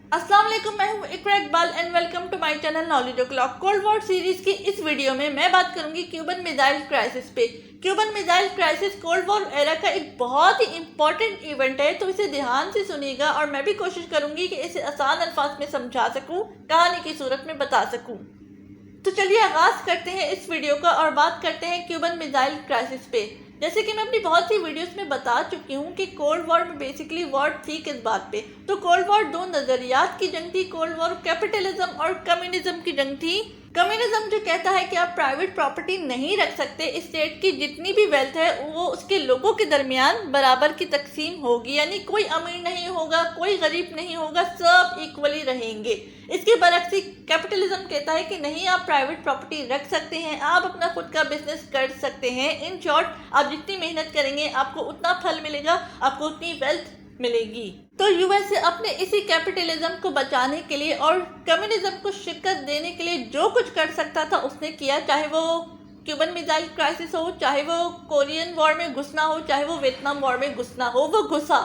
अस्सलाम वालेकुम, मैं हूँ Iqra Iqbal and welcome to my channel knowledge o'clock. Cold War series की इस वीडियो में मैं बात करूंगी क्यूबन मिसाइल क्राइसिस पे। Cuban missile crisis Cold War era का एक बहुत ही इंपॉर्टेंट इवेंट है, तो इसे ध्यान से सुनिएगा और मैं भी कोशिश करूंगी कि इसे आसान अल्फाज में समझा सकूं, कहानी की सूरत में बता सकूं। तो चलिए आगाज करते हैं इस वीडियो का और बात करते हैं क्यूबन मिसाइल क्राइसिस पे। जैसे कि मैं अपनी बहुत सी वीडियोस में बता चुकी हूँ कि कोल्ड वॉर में बेसिकली वॉर थी किस बात पे। तो कोल्ड वॉर दो नजरियात की जंग थी। कोल्ड वॉर कैपिटलिज्म और कम्युनिज्म की जंग थी। कम्युनिज्म जो कहता है कि आप प्राइवेट प्रॉपर्टी नहीं रख सकते, स्टेट की जितनी भी वेल्थ है वो उसके लोगों के दरमियान बराबर की तकसीम होगी, यानी कोई अमीर नहीं होगा, कोई गरीब नहीं होगा, सब इक्वली रहेंगे। इसके बरक्स कैपिटलिज्म कहता है कि नहीं, आप प्राइवेट प्रॉपर्टी रख सकते हैं, आप अपना खुद का बिजनेस कर सकते हैं। इन शॉर्ट, आप जितनी मेहनत करेंगे आपको उतना फल मिलेगा, आपको उतनी वेल्थ मिलेगी। तो यूएसए अपने इसी कैपिटलिज्म को बचाने के लिए और कम्युनिज्म को शिकस्त देने के लिए जो कुछ कर सकता था उसने किया, चाहे वो क्यूबन मिसाइल क्राइसिस हो, चाहे वो कोरियन वॉर में घुसना हो, चाहे वो वियतनाम वॉर में घुसना हो, वो घुसा,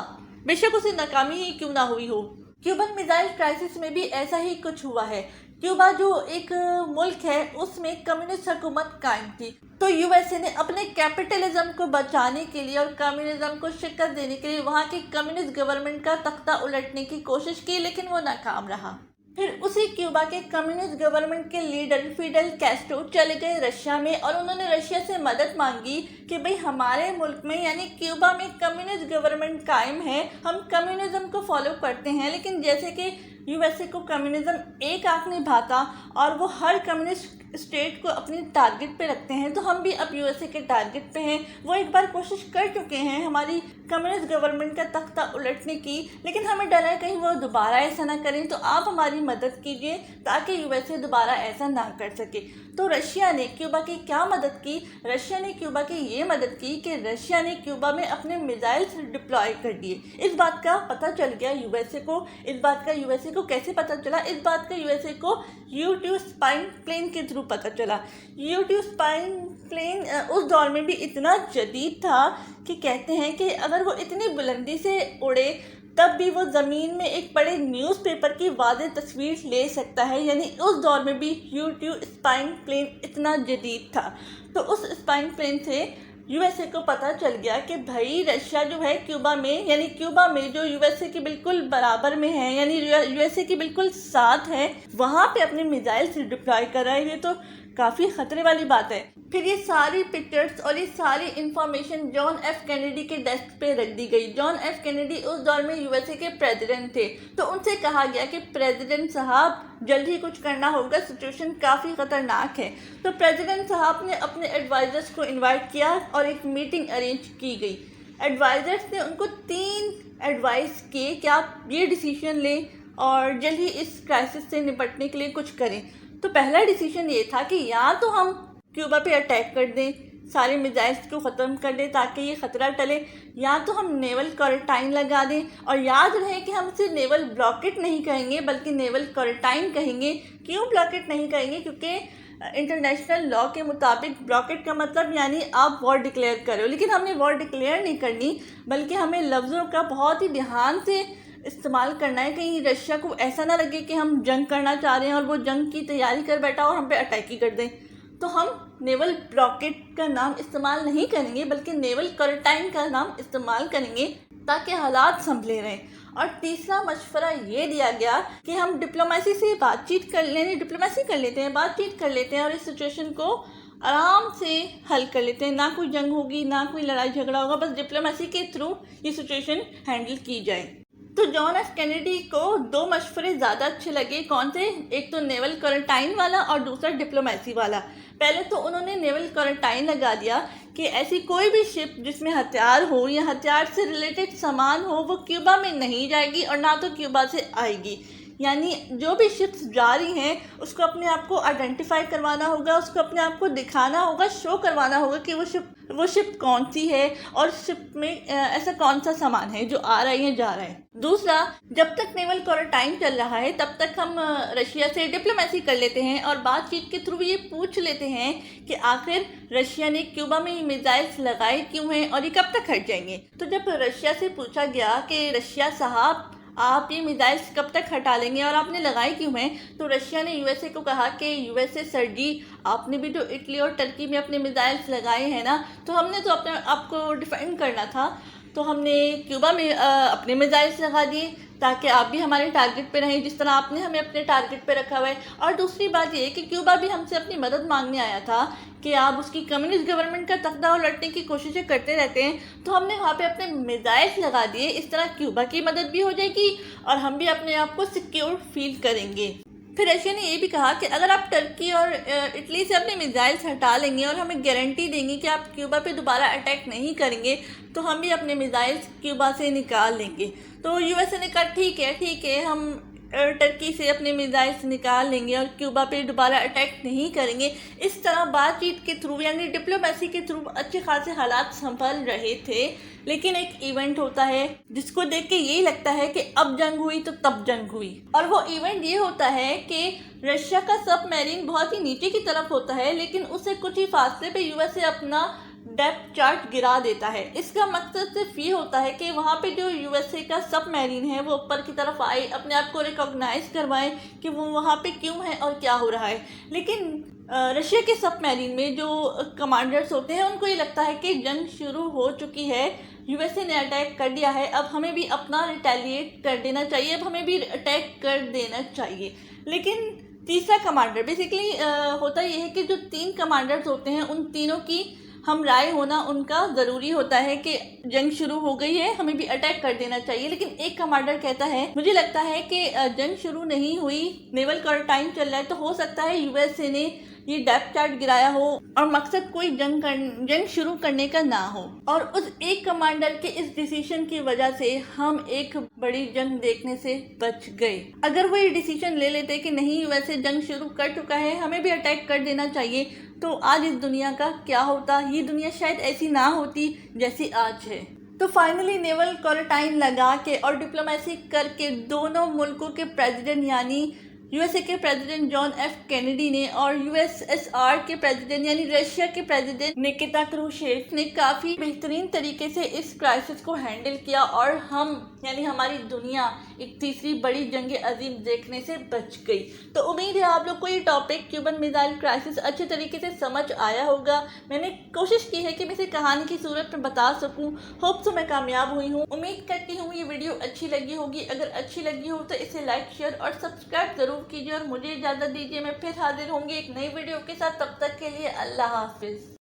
बेशक उसे नाकामी ही क्यों ना हुई हो। क्यूबन मिसाइल क्राइसिस में भी ऐसा ही कुछ हुआ है। क्यूबा जो एक मुल्क है उसमें कम्युनिस्ट हुकूमत कायम थी, तो यूएसए ने अपने कैपिटलिज्म को बचाने के लिए और कम्युनिज्म को शिकस्त देने के लिए वहाँ की कम्युनिस्ट गवर्नमेंट का तख्ता उलटने की कोशिश की, लेकिन वो नाकाम रहा। फिर उसी क्यूबा के कम्युनिस्ट गवर्नमेंट के लीडर फिडेल कैस्ट्रो चले गए रशिया में और उन्होंने रशिया से मदद मांगी कि भाई हमारे मुल्क में यानी क्यूबा में कम्युनिस्ट गवर्नमेंट कायम है, हम कम्युनिज्म को फॉलो करते हैं, लेकिन जैसे कि यूएसए को कम्युनिज्म एक आंख नहीं भाता और वो हर कम्युनिस्ट स्टेट को अपनी टारगेट पे रखते हैं, तो हम भी अब यूएसए के टारगेट पे हैं। वो एक बार कोशिश कर चुके हैं हमारी कम्युनिस्ट गवर्नमेंट का तख्ता उलटने की, लेकिन हमें डर है कहीं वो दोबारा ऐसा ना करें, तो आप हमारी मदद कीजिए ताकि यूएसए दोबारा ऐसा ना कर सके। तो रशिया ने क्यूबा की क्या मदद की? रशिया ने क्यूबा की ये मदद की कि रशिया ने क्यूबा में अपने मिसाइल्स डिप्लॉय कर दिए। इस बात का पता चल गया यूएसए को। इस बात का यूएसए को कैसे पता चला? इस बात का यूएसए को U-2 स्पाई प्लेन के थ्रू पता चला। U-2 स्पाई प्लेन उस दौर में भी इतना जदीद था कि कहते हैं कि अगर वो इतनी बुलंदी से उड़े तब भी वो ज़मीन में एक बड़े न्यूज़पेपर की वाज़ेह तस्वीर ले सकता है, यानी उस दौर में भी U-2 स्पाई प्लेन इतना जदीद था। तो उस स्पाई प्लेन से यूएसए को पता चल गया कि भाई रशिया जो है क्यूबा में, यानी क्यूबा में जो यूएसए के बिल्कुल बराबर में है, यानी यूएसए के बिल्कुल साथ है, वहाँ पे अपने मिसाइल्स डिप्लॉय कर रहा है। ये तो काफ़ी ख़तरे वाली बात है। फिर ये सारी पिक्चर्स और ये सारी इंफॉर्मेशन जॉन एफ कैनेडी के डेस्क पे रख दी गई। जॉन एफ कैनेडी उस दौर में यूएसए के प्रेसिडेंट थे, तो उनसे कहा गया कि प्रेसिडेंट साहब जल्द ही कुछ करना होगा, सिचुएशन काफ़ी ख़तरनाक है। तो प्रेसिडेंट साहब ने अपने एडवाइज़र्स को इनवाइट किया और एक मीटिंग अरेंज की गई। एडवाइज़र्स ने उनको 3 एडवाइस किए कि आप ये डिसीजन लें और जल्द ही इस क्राइसिस से निपटने के लिए कुछ करें। तो पहला डिसीजन ये था कि या तो हम क्यूबा पे अटैक कर दें, सारे मिसाइल्स को ख़त्म कर दें ताकि ये ख़तरा टले, या तो हम नेवल क्वारंटाइन लगा दें। और याद रहे कि हम इसे नेवल ब्लॉकेट नहीं कहेंगे बल्कि नेवल क्वारंटाइन कहेंगे। क्यों ब्लॉकेट नहीं कहेंगे? क्योंकि इंटरनेशनल लॉ के मुताबिक ब्लॉकेट का मतलब यानी आप वॉर डिक्लेयर करो, लेकिन हमने वॉर डिक्लेयर नहीं करनी, बल्कि हमें लफ्ज़ों का बहुत ही ध्यान से इस्तेमाल करना है। कहीं रशिया को ऐसा ना लगे कि हम जंग करना चाह रहे हैं और वो जंग की तैयारी कर बैठा और हम पे अटैक ही कर दें। तो हम नेवल ब्लॉकेट का नाम इस्तेमाल नहीं करेंगे बल्कि नेवल क्वारंटाइन का नाम इस्तेमाल करेंगे ताकि हालात संभले रहें। और तीसरा मशवरा ये दिया गया कि हम डिप्लोमेसी से बातचीत कर लें, डिप्लोमेसी कर लेते हैं, बातचीत कर लेते हैं और इस सिचुएशन को आराम से हल कर लेते हैं। ना कोई जंग होगी, ना कोई लड़ाई झगड़ा होगा, बस डिप्लोमेसी के थ्रू ये सिचुएशन हैंडल की जाए। तो जॉन एफ कैनेडी को 2 मशवरे ज़्यादा अच्छे लगे। कौन से? एक तो नेवल क्वारंटाइन वाला और दूसरा डिप्लोमेसी वाला। पहले तो उन्होंने नेवल क्वारंटाइन लगा दिया कि ऐसी कोई भी शिप जिसमें हथियार हो या हथियार से रिलेटेड सामान हो वो क्यूबा में नहीं जाएगी और ना तो क्यूबा से आएगी। यानी जो भी शिप्स जा रही हैं उसको अपने आप को आइडेंटिफाई करवाना होगा, उसको अपने आप को दिखाना होगा, शो करवाना होगा कि वो शिप कौन सी है और शिप में ऐसा कौन सा सामान है जो आ रहा है या जा रहा है। दूसरा, जब तक नेवल क्वारंटाइन चल रहा है तब तक हम रशिया से डिप्लोमेसी कर लेते हैं और बातचीत के थ्रू ये पूछ लेते हैं कि आखिर रशिया ने क्यूबा में ये मिसाइल्स लगाए क्यों हैं और ये कब तक हट जाएंगे। तो जब रशिया से पूछा गया कि रशिया साहब آپ یہ میزائلس کب تک ہٹا لیں گے اور آپ نے لگائی کیوں ہیں؟ تو رشیا نے یو ایس اے کو کہا کہ یو ایس اے سر جی آپ نے بھی تو اٹلی اور ترکی میں اپنے میزائلس لگائے ہیں نا، تو ہم نے تو اپنے آپ کو ڈیفینڈ کرنا تھا، تو ہم نے کیوبا میں اپنے میزائلس لگا دیے تاکہ آپ بھی ہمارے ٹارگٹ پہ رہیں جس طرح آپ نے ہمیں اپنے ٹارگٹ پہ رکھا ہوا ہے۔ اور دوسری بات یہ ہے کہ کیوبا بھی ہم سے اپنی مدد مانگنے آیا تھا کہ آپ اس کی کمیونسٹ گورنمنٹ کا تختہ الٹنے کی کوششیں کرتے رہتے ہیں، تو ہم نے وہاں پہ اپنے میزائلس لگا دیے، اس طرح کیوبا کی مدد بھی ہو جائے گی اور ہم بھی اپنے آپ کو سیکیور فیل کریں گے۔ پھر رشیا نے یہ بھی کہا کہ اگر آپ ترکی اور اٹلی سے اپنے میزائلس ہٹا لیں گے اور ہمیں گارنٹی دیں گے کہ آپ کیوبا پہ دوبارہ اٹیک نہیں کریں گے تو ہم بھی اپنے میزائلس کیوبا سے نکال لیں گے۔ تو یو ایس اے نے کہا ٹھیک ہے ہم ترکی سے اپنے میزائلس نکال لیں گے اور کیوبا پہ دوبارہ اٹیک نہیں کریں گے۔ اس طرح بات چیت کے تھرو یعنی ڈپلومیسی کے تھرو اچھے خاصے حالات سنبھل رہے تھے، لیکن ایک ایونٹ ہوتا ہے جس کو دیکھ کے یہی لگتا ہے کہ اب جنگ ہوئی تو تب جنگ ہوئی، اور وہ ایونٹ یہ ہوتا ہے کہ رشیا کا سب میرین بہت ہی نیچے کی طرف ہوتا ہے، لیکن اس سے کچھ ہی فاصلے پہ یو ایس اے اپنا ڈیپتھ چارٹ گرا دیتا ہے۔ اس کا مقصد صرف یہ ہوتا ہے کہ وہاں پہ جو یو ایس اے کا سب میرین ہے وہ اوپر کی طرف آئے، اپنے آپ کو ریکگنائز کروائے کہ وہ وہاں پہ کیوں ہے اور کیا ہو رہا ہے۔ لیکن رشیا کے سب میرین میں جو کمانڈرز ہوتے ہیں ان کو یہ لگتا ہے کہ جنگ شروع ہو چکی ہے، یو ایس اے نے اٹیک کر دیا ہے، اب ہمیں بھی اپنا ریٹیلیٹ کر دینا چاہیے، اب ہمیں بھی اٹیک کر دینا چاہیے۔ لیکن تیسرا کمانڈر بیسیکلی ہوتا یہ ہے کہ جو 3 کمانڈرز ہوتے ہیں ان تینوں کی ہم رائے ہونا ان کا ضروری ہوتا ہے کہ جنگ شروع ہو گئی ہے، ہمیں بھی اٹیک کر دینا چاہیے۔ لیکن ایک کمانڈر کہتا ہے مجھے لگتا ہے کہ جنگ شروع نہیں ہوئی، نیول کوارنٹائن چل رہا ہے، تو ہو سکتا ہے یو ایس اے نے یہ ڈیپتھ چارٹ گرایا ہو اور مقصد کوئی جنگ شروع کرنے کا نہ ہو، اور اس ایک کمانڈر کے اس ڈیسیشن کی وجہ سے ہم ایک بڑی جنگ دیکھنے سے بچ گئے۔ اگر وہ یہ ڈیسیشن لے لیتے کہ نہیں یو ایس اے جنگ شروع کر چکا ہے، ہمیں بھی اٹیک کر دینا چاہیے، تو آج اس دنیا کا کیا ہوتا؟ یہ دنیا شاید ایسی نہ ہوتی جیسی آج ہے۔ تو فائنلی نیول کوارنٹائن لگا کے اور ڈپلومیسی کر کے دونوں ملکوں کے پریزیڈنٹ یعنی یو ایس اے کے پریزیڈنٹ جان ایف کینیڈی نے اور یو ایس ایس آر کے پریزیڈنٹ یعنی رشیا کے پریزیڈنٹ نکیتا کروشچیف نے کافی بہترین طریقے سے اس کرائسس کو ہینڈل کیا، اور ہم یعنی ہماری دنیا ایک تیسری بڑی جنگ عظیم دیکھنے سے بچ گئی۔ تو امید ہے آپ لوگ کو یہ ٹاپک کیوبن میزائل کرائسس اچھے طریقے سے سمجھ آیا ہوگا۔ میں نے کوشش کی ہے کہ میں اسے کہانی کی صورت میں بتا سکوں، ہوپ سو میں کامیاب ہوئی ہوں۔ امید کرتی ہوں یہ ویڈیو اچھی لگی ہوگی، اگر اچھی لگی ہو تو اسے لائک شیئر اور سبسکرائب ضرور کیجیے، اور مجھے اجازت دیجیے میں پھر حاضر ہوں گی ایک نئی ویڈیو کے ساتھ، تب تک کے لیے اللہ حافظ۔